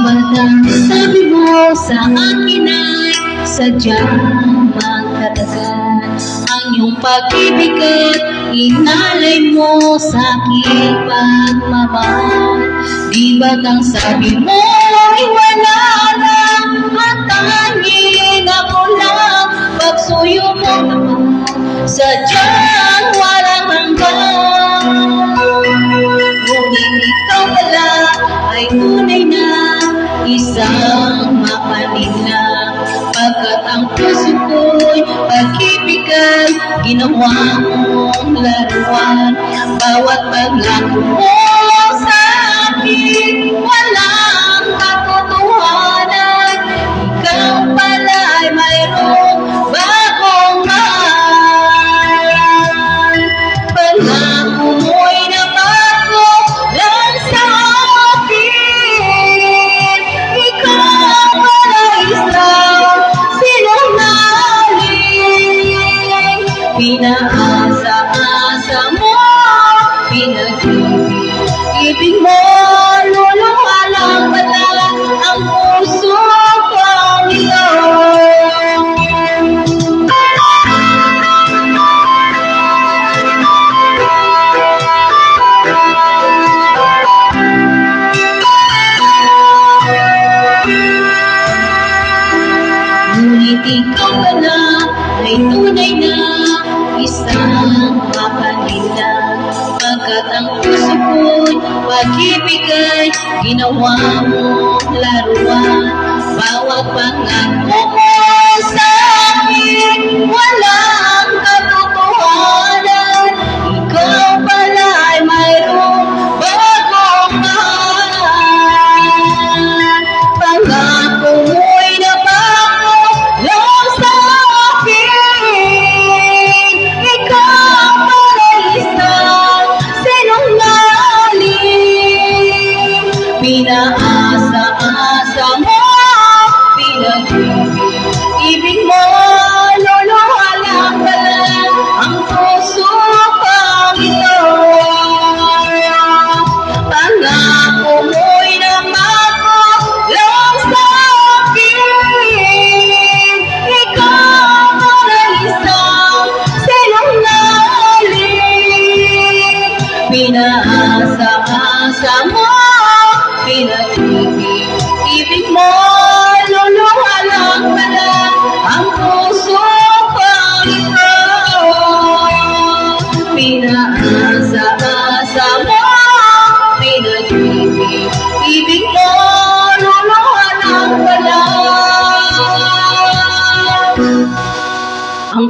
ba't ang sabi mo sa akin ay sadyang magtatagal? Ang iyong pag-ibig at inalay mo sa aking pagmamahal. Di ba't ang sabi mo ay wala na at tanging ako lang? Pagsuyo mo naman sadyang walang hanggan. Ngunit ikaw pala ay tunay na isang mapanila, pagkat ang puso ko'y pag-ibig ay ginawa mong laruan. Bawat paglako mo sa akin walang katotohanan. Ikaw pala ay mayroong bagong mahal. Pangako mo'y nabago lang sa akin. Ikaw pala isang sinungaling. Pinaasa-asa mo, pinag-ibig mo, luluhalang pala ang puso kong ito. Ngunit ikaw pala ay tunay na isang mapanila, pagkat ang puso ko'y pag-ibig ay ginawa mong laruan. Bawat pangako mo sa akin walang katotohanan. Ikaw pala ay mayroong bagong mahal. Pangako mo'y nabago lang sa akin. Ikaw pala isang sinungaling. Pinaasa-asa mo, pinag-ibig mo, luluhalang pala ang puso kong ito. Pangako mo'y nabago lang sa akin. Ikaw pala isang sinungaling. Pinaasa-asa mo, pinag-ibig mo, luluhalang pala ang puso kong ito. Pinaasa-asa mo, pinag-ibig mo, luluhalang pala ang